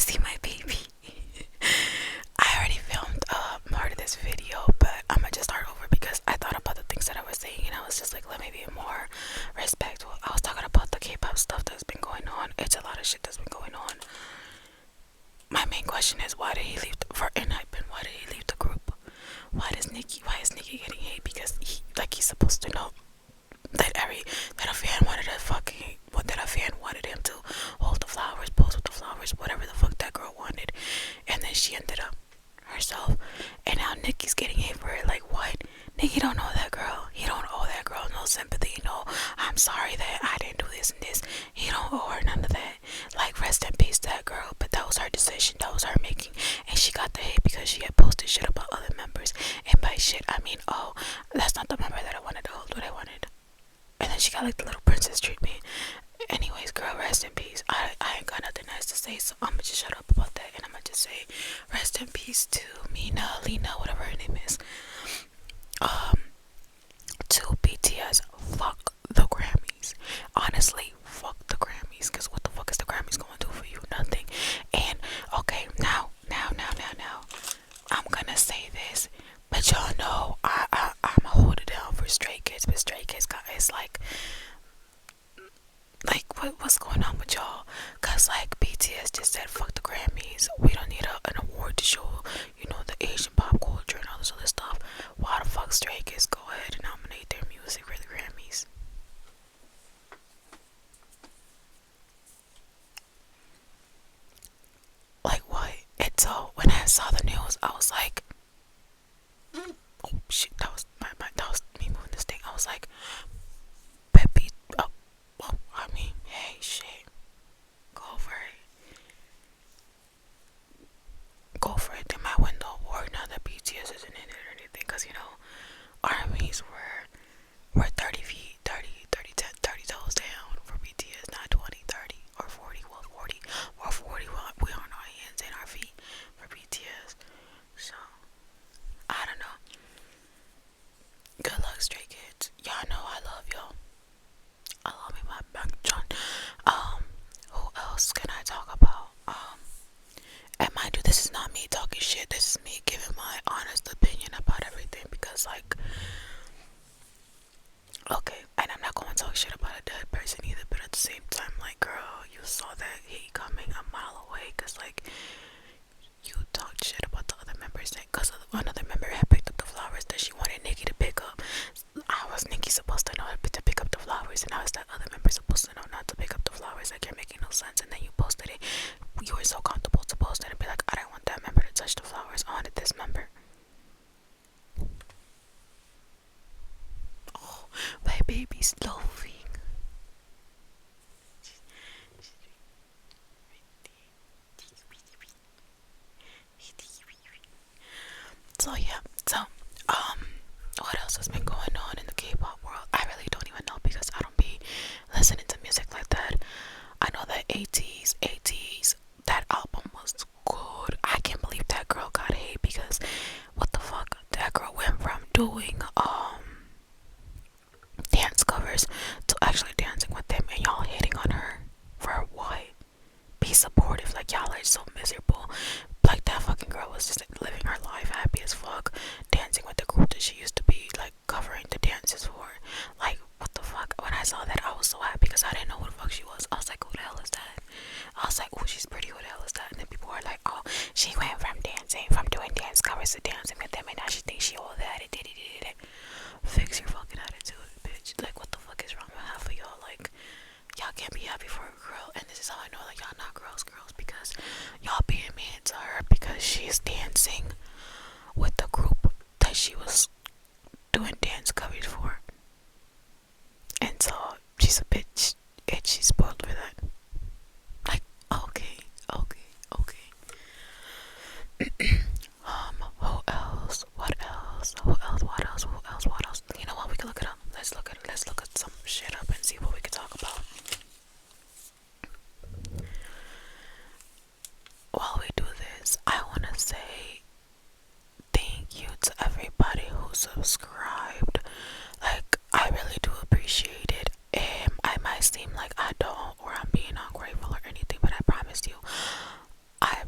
see my baby. I already filmed part of this video, but I'm gonna just start over because I thought about the things that I was saying and I was just like, let me be more respectful. I was talking about the K-pop stuff that's been going on. It's a lot of shit that's been going on. My main question is, why did he leave for Enhypen? Why did he leave the group? Why is Nicki getting hate? Because he's supposed to know that a fan wanted a fucking that a fan wanted him to hold the flowers, pose with the flowers, whatever the fuck that girl wanted, and then she ended up herself, and now Nicki's getting hate for it. Like, what? Nicki don't know that girl. He don't owe that girl no sympathy. No, I'm sorry that I didn't do this and this. He don't owe her none of that. Like, rest in peace, that girl. But that was her decision. That was her making, and she got the hate because she had posted shit about other members. And by shit, I mean, oh, that's not the member that I wanted to hold what I wanted. And then she got like the little princess treatment. Anyways, girl, rest in peace. I ain't got nothing nice to say, so I'ma just shut up about that, and I'ma just say rest in peace to Lena, whatever her name is. To BTS, fuck the Grammys. Honestly, fuck the Grammys, cause what the fuck is the Grammys gonna do for you? Nothing. And okay, now, I'm gonna say this, but y'all know I'm hold it down for Stray Kids, but Stray Kids guys, like what's going on with y'all? Cause like BTS just said fuck the Grammys. We don't need an award to show, the Asian pop culture and all this other stuff. Why the fuck Stray Kids go ahead and nominate their music for the Grammys? Like what? And so when I saw the news, I was like, oh shit, that was me moving this thing. I was like, Peppy, I mean, hey, shit, go for it. Go for it. They might win the award now that BTS isn't in it or anything, because, armies were 30 feet, 30 toes down for BTS, not 20, 30, or 40, well, 40, or 40, well, we are on our hands and our feet for BTS, so, I don't know. Good luck, Stray Kids. Y'all know I love y'all. I love me my Bang John. Who else can I talk about? And mind you, this is not me talking shit. This is me giving my honest opinion about everything, because like, okay, and I'm not going to talk shit about a dead person either, but at the same time, like, girl, you saw that hate coming a mile away, because like, you talked shit about the other members because another member had picked up the flowers that she wanted Nicki to pick up. How was Nicki supposed to know to pick up the flowers, and how is that other member supposed to know not to pick up the flowers? Like, you're making no sense. And then you posted it. You were so comfortable to post it and be like, I don't want that member to touch the flowers. I wanted this member. Oh, my baby's loving. So yeah, what else has been going on in the K-pop world? I really don't even know, because I don't be listening to music like that. I know that ATEEZ, that album was good. I can't believe that girl got hate, because what the fuck? That girl went from doing dance covers to actually dancing with them, and y'all hating on her for what? Be supportive. Like, y'all are so miserable. Like, that fucking girl was just living her life happy as fuck, dancing with the group that she used to be like covering the dances for. Like, what the fuck? When I saw that, I was so happy, because I didn't know who the fuck she was. I was like, who the hell is that? I was like, oh, she's pretty, who the hell is that? And then people were like, oh, she went from doing dance covers to dancing with them, and now she thinks she all that. Fix your fucking attitude, bitch. Like, what the fuck is wrong with half of y'all? Like, y'all can't be happy for a girl, and this is how I know that y'all not girls, because y'all being mean to her because she's dancing with the group that she was doing dance covers for, and so she's a bitch and she's spoiled for that. Like, okay. Who else? What else? You know what? We can look it up. Let's look at some shit up and see what we can talk about. While we do this, I want to say thank you to everybody who subscribed. Like, I really do appreciate it. I might seem like I don't, or I'm being ungrateful or anything, but I promise you, I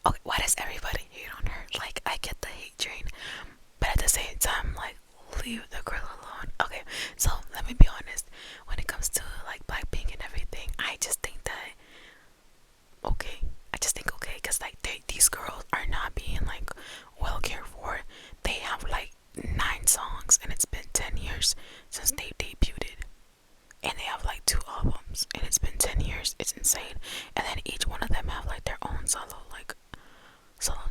Okay, why does everybody hate on her? Like, I get the hate train, but at the same time, like, leave the girl alone. Okay, so let me be honest. When it comes to like Blackpink and everything, I just think that okay. I just think okay, cause like these girls are not being like well cared for. They have like 9 songs, and it's been 10 years since they debuted, and they have like 2 albums, and it's been 10 years. It's insane. And then each one of them have like their own solo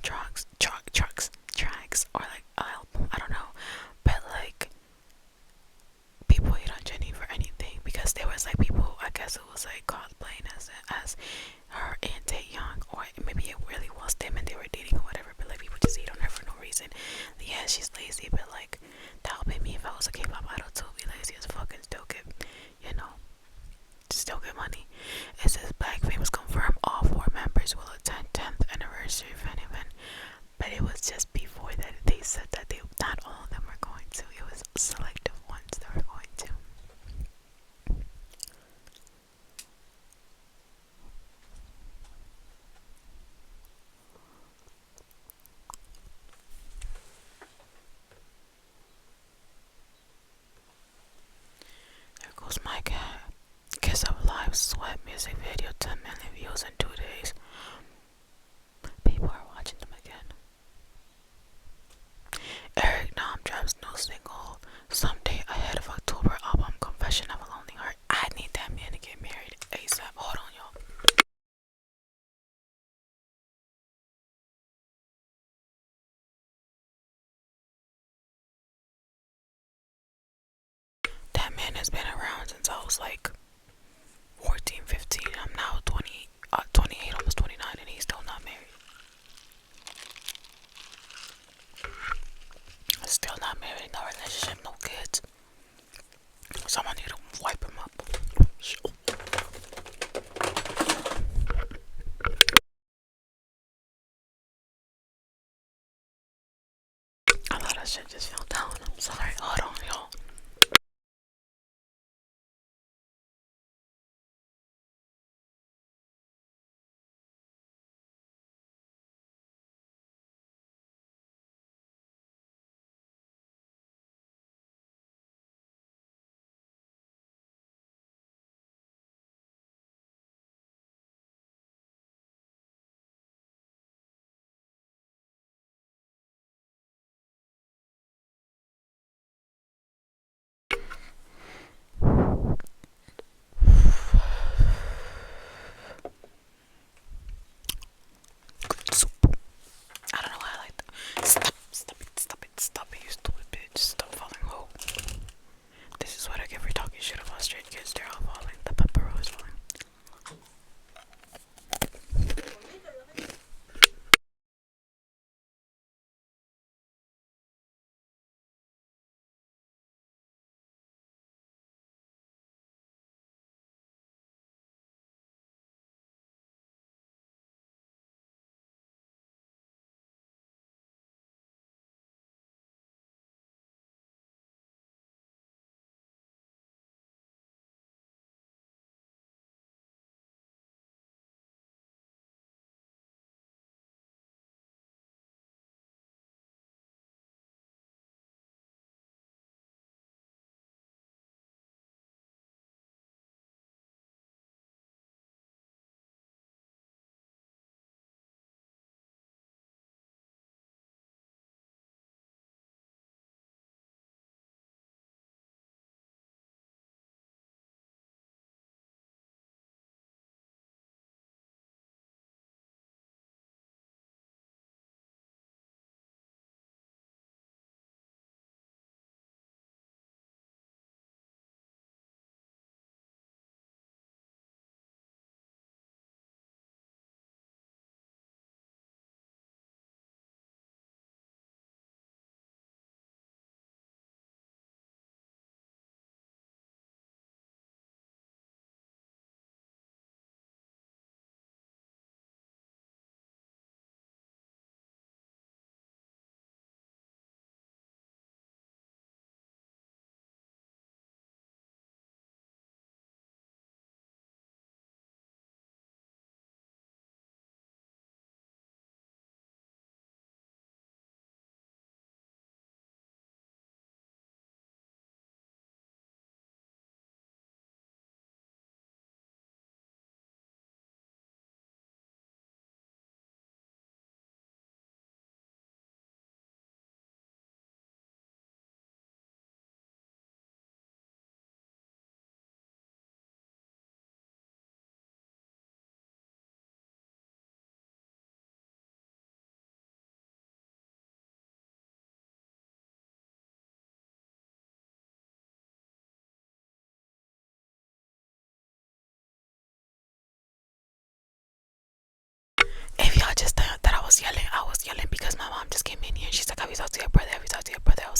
tracks, or like album. I don't know, but like people hate on Jennie for anything because there was like people, I guess it was like cosplaying as her and Taehyung, or maybe it really was them and they were dating or whatever. But like people just hate on her for no reason. Yeah, she's lazy, but like that would be me if I was a K-pop idol too. Be lazy as fuck and still get, you know, still get money. It says Blackpink was confirmed all 4 members will attend 10th anniversary fan event, but it was just before that they said that they not all of them were going to. It was selective ones that were going to. There goes my cat. Kiss Up Live Sweat music video, 10 million views in 2 days. People are watching them again. Eric Nam drops new single someday ahead of October album Confession of a Lonely Heart. I need that man to get married ASAP. Hold on, y'all. That man has been around since I was like 14, 15. I'm now 20, 28, almost 29, and he's still not married. Still not married, no relationship, no kids. Someone need to wipe him up. A lot of shit just fell down. I'm sorry. Hold on, y'all.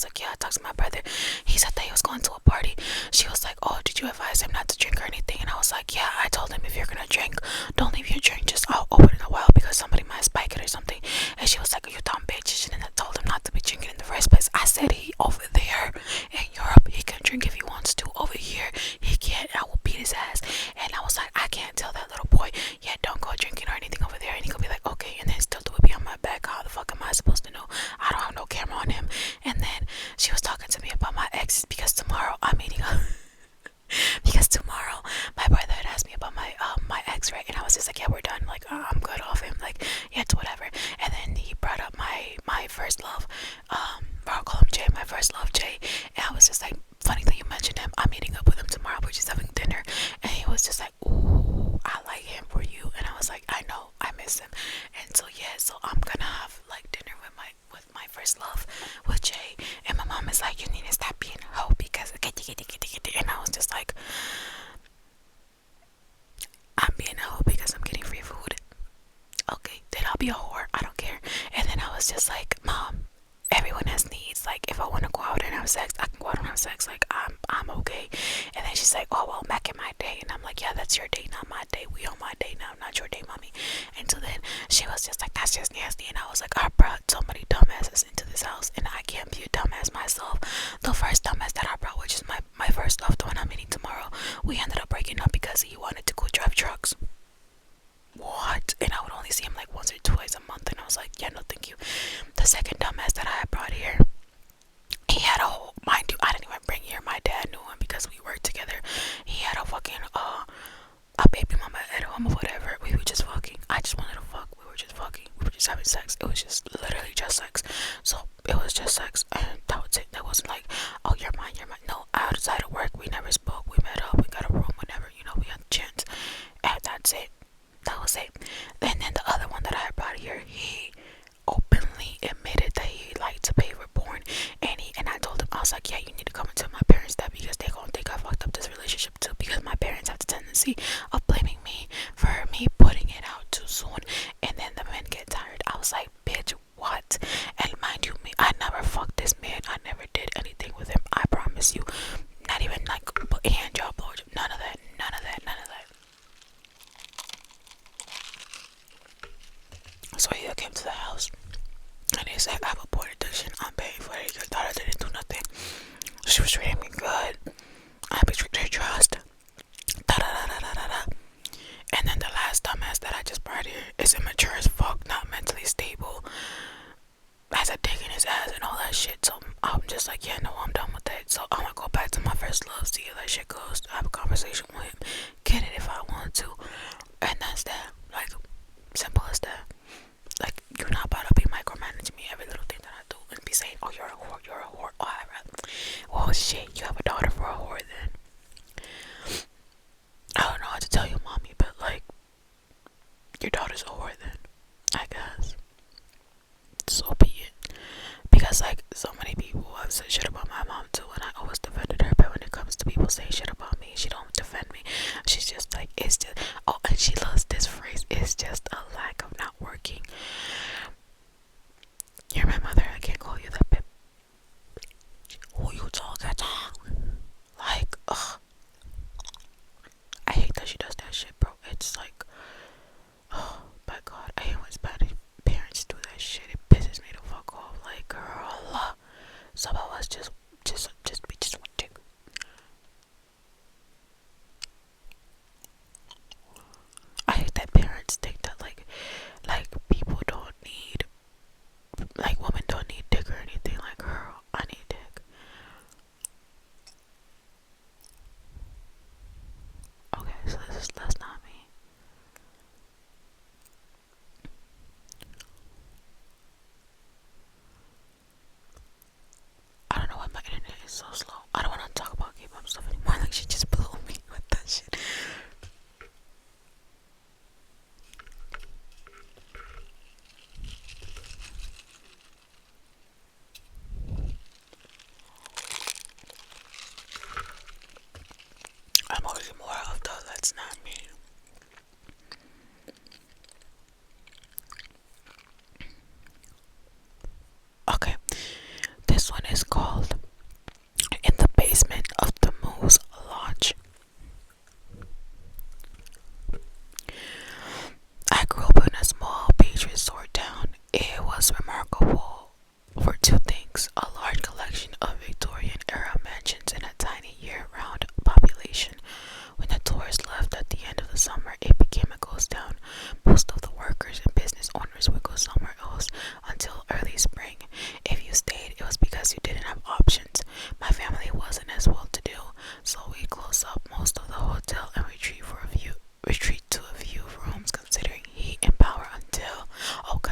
was like, yeah, I talked to my brother. He said that he was going to a party. She was like, oh, did you advise him not to drink or anything? And I was like, yeah, I told him if you're gonna drink, don't leave your drink just out open in a while because somebody might spike it or something. And she was like, you dumb bitch, you shouldn't have told him not to be drinking in the first place. I said he over there in Europe, he can drink if he wants to. Over here, he can't. I will beat his ass. And I was like, I can't tell that little boy, yeah, don't go drinking or anything over there. And he gonna be like, okay, and then still do it behind my back. How the fuck am I supposed to know? I don't have no camera on him. And then she was talking to me about my exes because tomorrow I'm meeting up. Because tomorrow my brother had asked me about my ex, right? And I was just like, yeah, we're done. Like, I'm good off him. Like, yeah, it's whatever. And then he brought up my first love. I'll call him Jay. My first love, Jay. And I was just like, funny that you mentioned him. I'm meeting up with him tomorrow. We're just having dinner. And he was just like, ooh, I like him for you. And I was like, I know, I miss him. And so yeah, so I'm gonna have like dinner with my first love with Jay. And my mom is like, you need to stop being a hoe because and I was just like, I'm being a hoe because I'm getting free food. Okay, then I'll be a whore. I don't care. And then I was just like, Mom, everyone has needs. Like, if I want to go out and have sex, I can go out and have sex. Like, I'm okay. And then she's like, oh, well, back in my day. And I'm like, yeah, that's your day, not my day. We on my day now, not your day, mommy. And so then she was just like, that's just nasty. And I was like, I brought so many dumbasses into this house, and I can't be a dumbass myself. The first dumbass that I brought, which is my first love, the one I'm meeting tomorrow, we ended up breaking up because he wanted to go drive trucks. What? And I would only see him like once or twice a month, and I was like, yeah, no, thank you. The second dumbass that I brought here, he had a whole, mind you, I didn't even bring here. My dad knew him because we worked together. He had a fucking a baby mama at home or whatever. We were just fucking. I just wanted to fuck. We were just fucking. We were just having sex. It was just literally just sex. So it was just sex, and that was it. That wasn't like, oh, you're mine, you're mine. No, outside of work, we never spoke. We met up. We got a room. Whenever, we had a chance, and that's it. That was it. And then the other one that I brought here, he openly admitted that he liked to pay for porn, and I told him, I was like, yeah, you need to come and tell my parents that because they gonna think I fucked up this relationship too, because my parents have the tendency of blaming me for me putting it out too soon, and then the men get tired. I was like, bitch, what? And mind you, me, I never fucked this man. I never did anything with him. I promise you. Not even like hand job, blowjob, none of that, none of that, none of that. So he came to the house and he said, I have a porn addiction. I'm paying for it. Your daughter didn't do nothing. She was treating me good. I betrayed her trust. Da da da da da da da. And then the last dumbass that I just brought here is immature as fuck, not mentally stable, has a dick in his ass and all that shit. So I'm just like, yeah, no, I'm done with that. So I'm gonna go back to my first love, see how that shit goes, have a conversation with him, get it if I want to. And that's that. Like, simple as that. Like, you're not about to be micromanaging me every little thing that I do and be saying, oh, you're a whore, you're a whore. Oh, shit, you have a daughter for a whore then. I don't know how to tell you, mommy, but like, your daughter's a whore then, I guess. So be it. Because like, so many people have said shit about my mom too, and I always defended her, but when it comes to people saying shit about me, she don't defend me. She's just like, it's just, oh, and she loves this phrase, it's just a lack of not working. You're my mother, I can't call you that, bitch. Who you talking to? Like, ugh. I hate that she does that shit, bro. It's like, oh my god, I hate when Spanish parents do that shit. It pisses me the fuck off. Like, girl,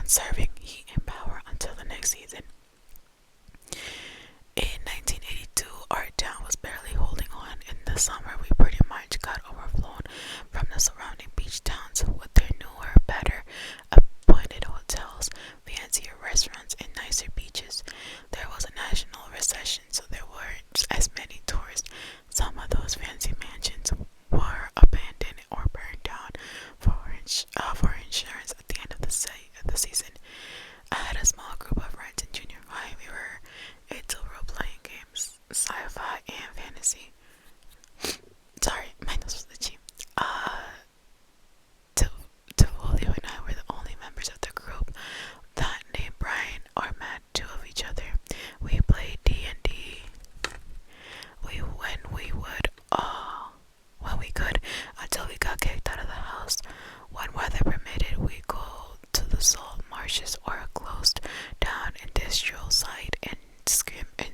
conserving heat and power until the next season. In 1982, our town was barely holding on. In the summer, we pretty much got overflown from the surrounding beach towns with their newer, better appointed hotels, fancier restaurants, and nicer beaches. There was a national recession, so there weren't as many tourists. Some of those fancy mansions were abandoned or burned down for insurance at the end of the season. I had a small group of friends in junior high. We were into role-playing games, sci-fi, and fantasy. Sorry, my nose was itchy. To Tivolio and I were the only members of the group that named Brian or Matt two of each other. We played D&D. When we could, until we got kicked out of the house. When weather permitted, we go to the salt marshes or a closed down industrial site and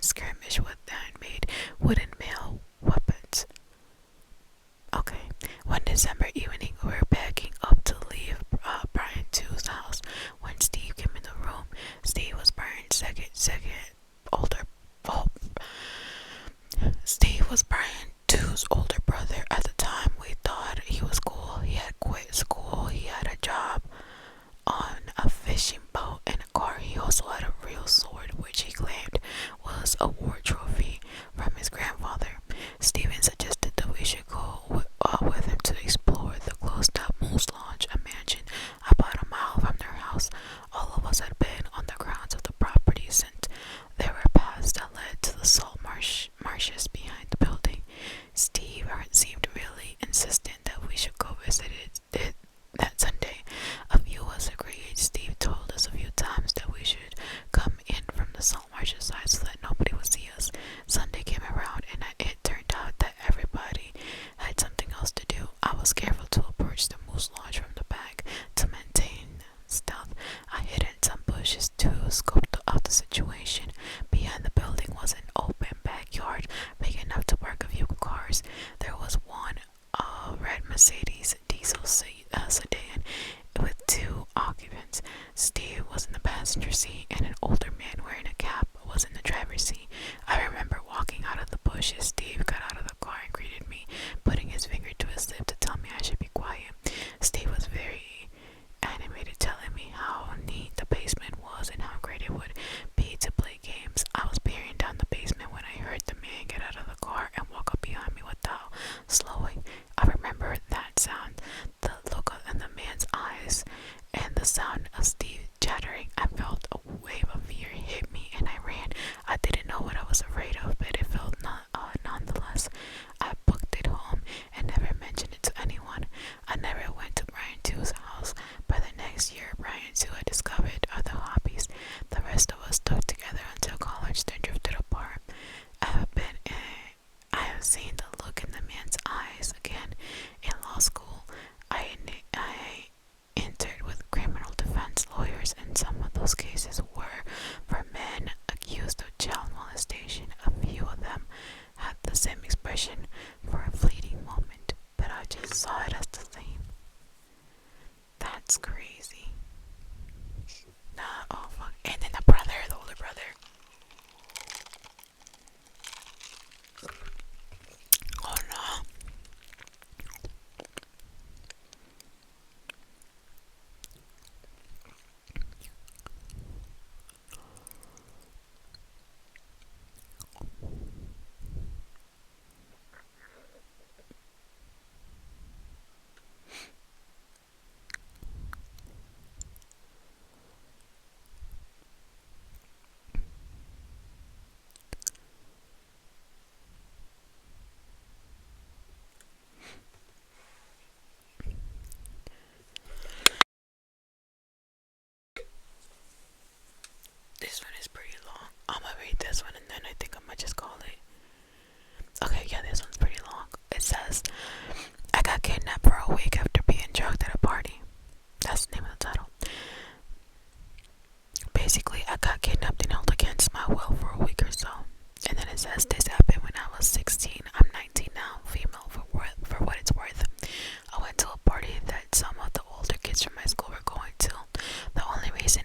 skirmish with handmade wooden mail weapons. Okay, one December evening, we were packing up to leave Brian 2's house when Steve came in the room. Steve was Brian's oh, Steve was Brian 2's older brother. At the time, we thought he was cool. He had quit school. He had a job on a fishing boat and a car. He also had a real sword, which he claimed was a war trophy from his grandfather. Steven suggested that we should go with him to explore the closed-up Moose Lodge, a mansion about a mile from their house. All of us had been on the grounds of the property since there were paths that led to the salt marshes behind the building. Steve seemed really insistent that we should go visit it that Sunday. A few of us agreed. Steve told us a few times that we should come in from the salt marshes side so that nobody would see us. Sunday came around and it turned out that everybody had something else to do. I was careful to approach the Moose Lodge from the back to maintain stealth. I hid in some bushes to scope out the situation. Behind the building was an open backyard big enough to park a few cars. There was one red Mercedes diesel sedan with two occupants. Steve was in the passenger seat and an older man wearing a cap was in the driver's seat. I remember walking out of the bushes. Steve got out of the car and greeted me, putting his finger to his lip to tell me I should be quiet. Steve was very animated, telling me how neat the basement was and how great it would be to play games. I was peering down the basement when I heard the man get out of the car and walk up behind me without slowing. I remember that sound, the look in the man's eyes, and the sound of Steve chattering. I felt a wave of fear hit me and I ran. I didn't know what I was afraid of, but it felt nonetheless. I booked it home and never mentioned it to anyone. I never went to Brian 2's house. By the next year, Brian 2 had discovered other hobbies. The rest of us stuck together until college, then drifted apart. I have seen the look in the man's eyes again in law school. I entered with criminal defense lawyers, and some of those cases were for men accused of child molestation. A few of them had the same expression for a fleeting moment, but I just saw it as the same. That's crazy. Nah, oh fuck. And then the older brother. Oh no. This one is pretty long. I'm gonna read this one and then I think I might just call it. Okay, yeah, this one's pretty long. It says, I got kidnapped for a week after being drugged at a party. That's the name of the title. Basically, I got kidnapped and held against my will for a week or so. And then it says, this happened when I was 16. I'm 19 now, female for what it's worth. I went to a party that some of the older kids from my school were going to. The only reason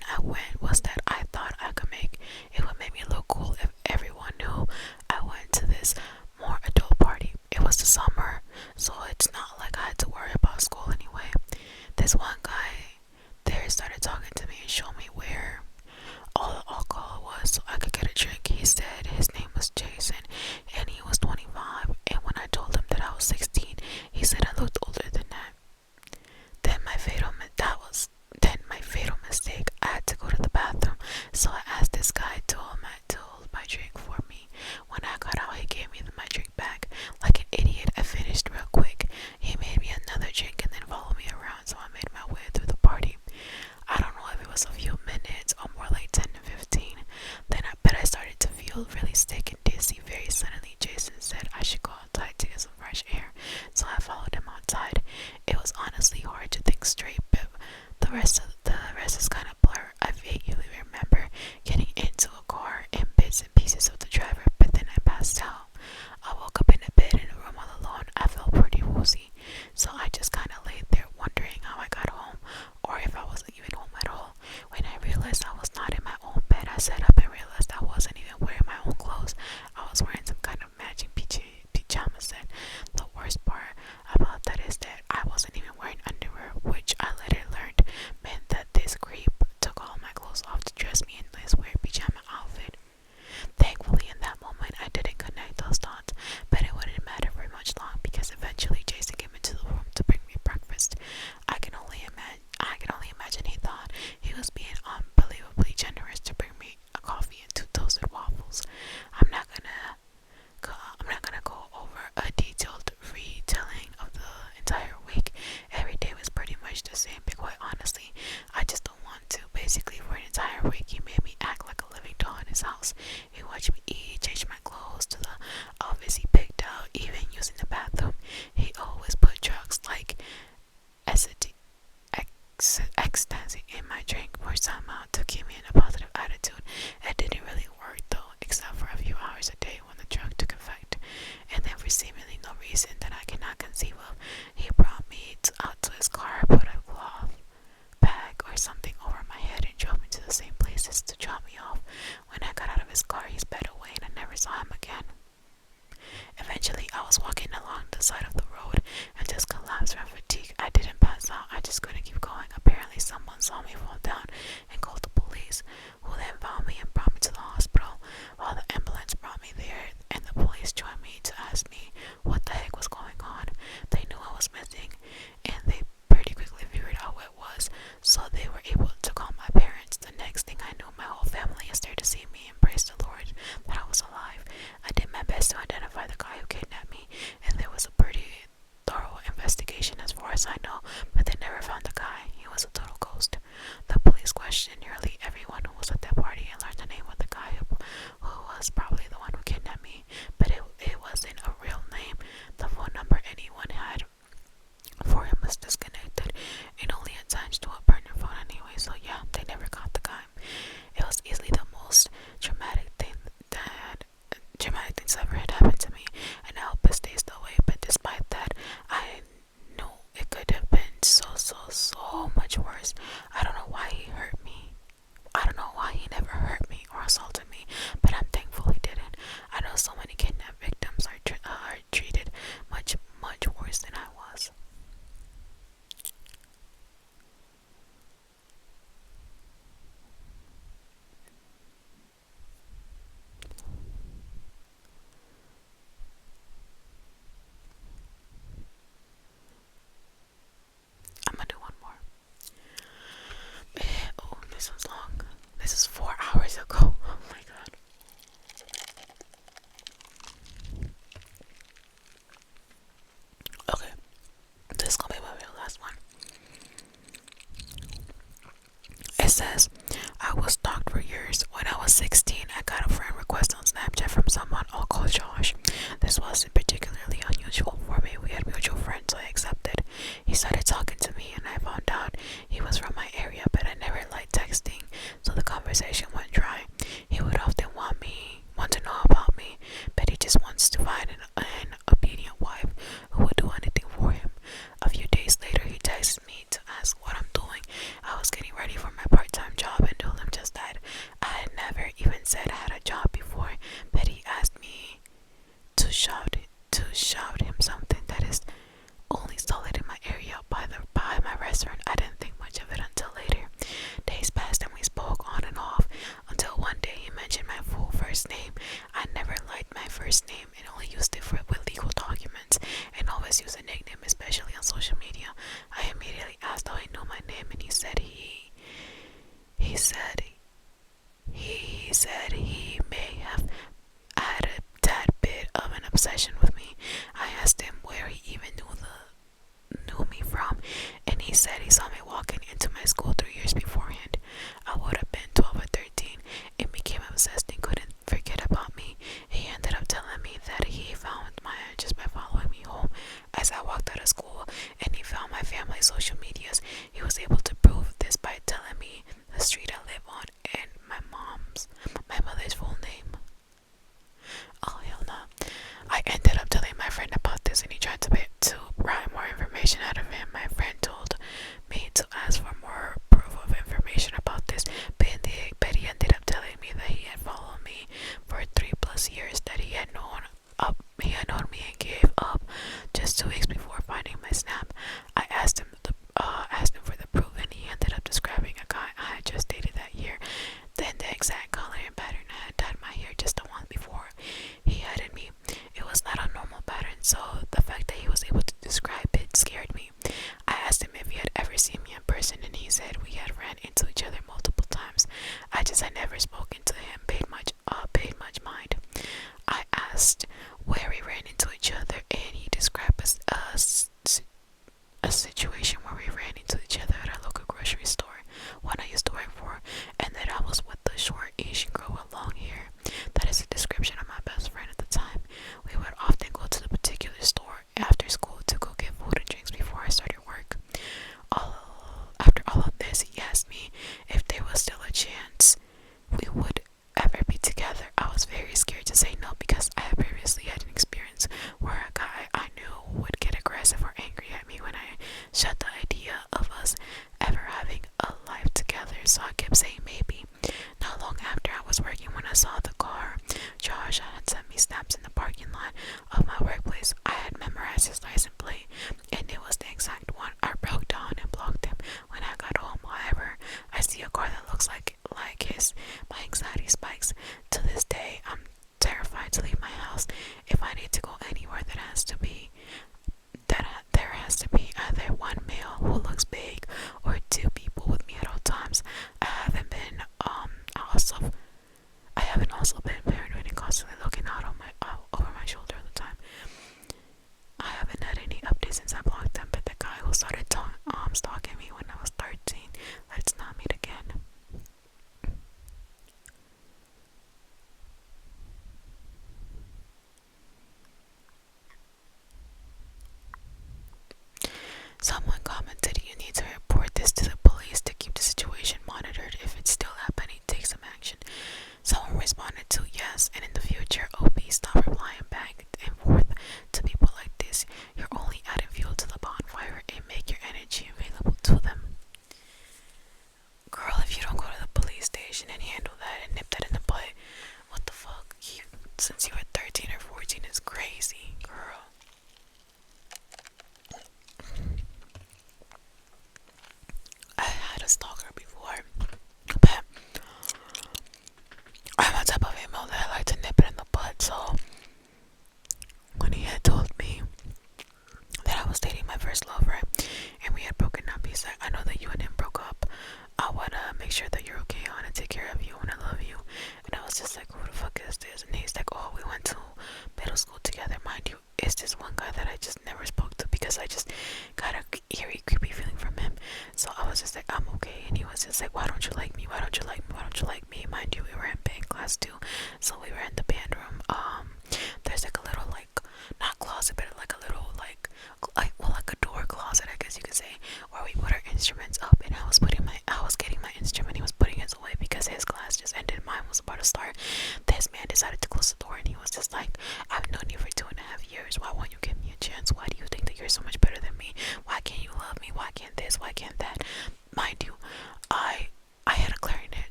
this is 4 hours ago. Oh my god. Okay, this is gonna be my real last one. It says, I was stalked for years. When I was 16, I got a friend request on Snapchat from someone I'll call Josh. This wasn't particularly unusual for me. We had mutual friends, so I accepted. He started talking to me, and I found out he was from my area, but I never liked texting, so the conversation went dry. He would often want to know about me, but he just wants to find an obedient wife who would do anything for him. A few days later, he texted me to ask what I'm doing. I was getting ready for my part-time job and told him just that. I had never even said I had a job before, but he asked me to shout him something that is only solid in my area by my restaurant. I didn't think much of it until later. Days passed and we spoke on and off until one day he mentioned my full first name. I never liked my first name and only used it with legal documents and always used a nickname, especially on social media. I immediately asked how he knew my name, and he said he may have had a tad bit of an obsession with me. I asked him where he even knew me from, and he said he saw me walking into my school 3 years beforehand. I would have been 12 or 13 and became obsessed and couldn't forget about me. He ended up telling me that he found my address by following me home as I walked out of school, and he found my family's social medias. He was able to prove this by telling me the street I live on and my mother's full name. Oh hell no. I ended up telling my friend about this, and he tried to pry more information out of him. My friend told me to ask for more proof of information about this, but he ended up telling me that he had followed me for 3+ years, that he had known me and gave up just 2 weeks before finding my snap. I asked him for the proof, and he ended up describing a guy I had just dated that year. Then the exact color and pattern I had dyed my hair just a month before he added me. It was not a normal pattern, so the fact that he was able to describe it scared me. I asked him if he had ever seen me in person, and he said we had ran into each other multiple times. I just had never spoken to him, paid much mind. I asked where we ran into each other, and he described a situation where we ran into each other at a local grocery store one I used to work for, and that I was with the short Asian girl with long hair. That is a description of my best friend at the time. We would often go to the particular store after school to go get food and drinks before I started work. After all of this, he asked me if there was still a chance we would ever be together. I was very scared to say no because I had previously had an experience where a guy I knew would get aggressive or angry at me when I shut the idea of us ever having a life together, so I kept saying maybe. Not long after I was working when I saw the car Josh had sent me snaps in the parking lot of my workplace. I had memorized his license plate, and it was the exact one. I broke down and blocked him when I got home. However, I see a car that looks like his. My anxiety spikes. To this day, I'm terrified to leave my house. If I need to go anywhere, there has to be either one male who looks big or 2 people with me at all times. I haven't also been paranoid and constantly looking out over my shoulder all the time. I haven't had any updates since I blocked them, but the guy who started stalking me when I was 13, let's not meet again.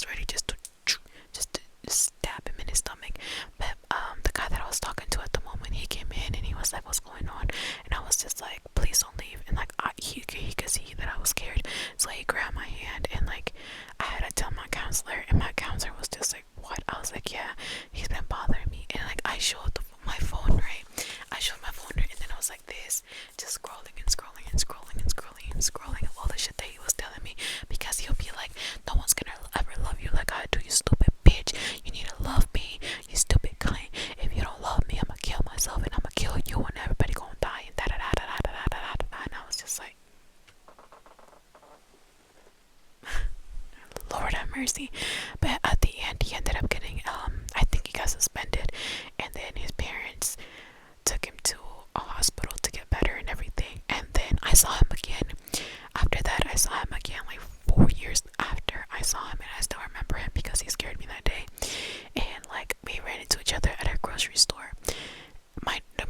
was ready just to stab him in his stomach. But the guy that I was talking to at the moment, he came in and he was like, "What's going on?" And I was just like, "Please don't leave." And like he could see that I was scared, so he grabbed my hand and like I had to tell my counselor, and my counselor was just like, "What?" I was like, "Yeah, he's been bothering me." And like I showed my phone, right? I showed my phone, and then I was like this, just scrolling and scrolling and scrolling and scrolling and scrolling of all the shit that he was telling me, because he'll be like, "No one's gonna ever love you like I do, you stupid bitch. You need to love me, you stupid cunt. If you don't love me, I'm gonna kill myself and I'm gonna kill you and everybody gonna die." And da da da da da da da da. And I was just like, Lord have mercy. But at the end, he ended up getting, I think he got suspended, and then his parents took him to a hospital to get better and everything. And then I saw him again. After that, I saw him again like 4 years after I saw him, and I still remember him because he scared me that day. And like we ran into each other at a grocery store.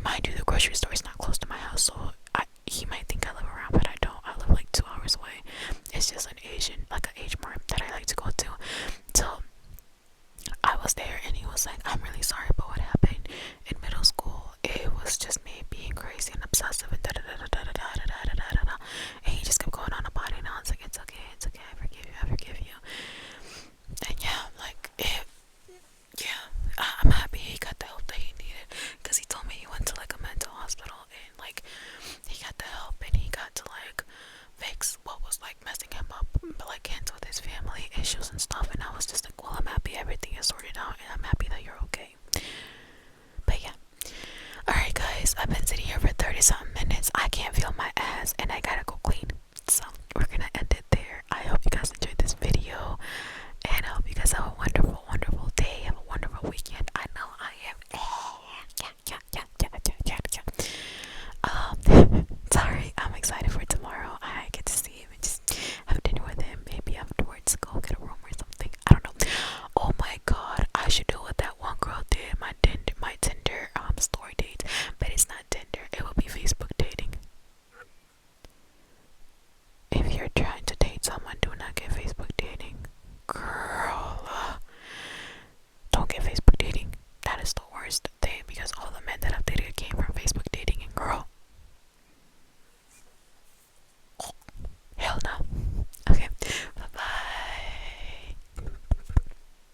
Mind you, the grocery store is not close to my house, so he might think I live around, but I don't. I live like 2 hours away. It's just an H mart that I like to go to. So I was there, and he was like, "I'm really sorry about what happened in middle school. It was just me being crazy and obsessive and da da da da da da da da da da da." And he just kept going on about it, and I was like, "It's okay, it's okay. I forgive you, I forgive you." And yeah, like yeah, I'm happy he got the help that he needed, because he told me he went to like a mental hospital, and like he got the help, and he got to like fix what was like messing him up, but like hands with his family issues and stuff.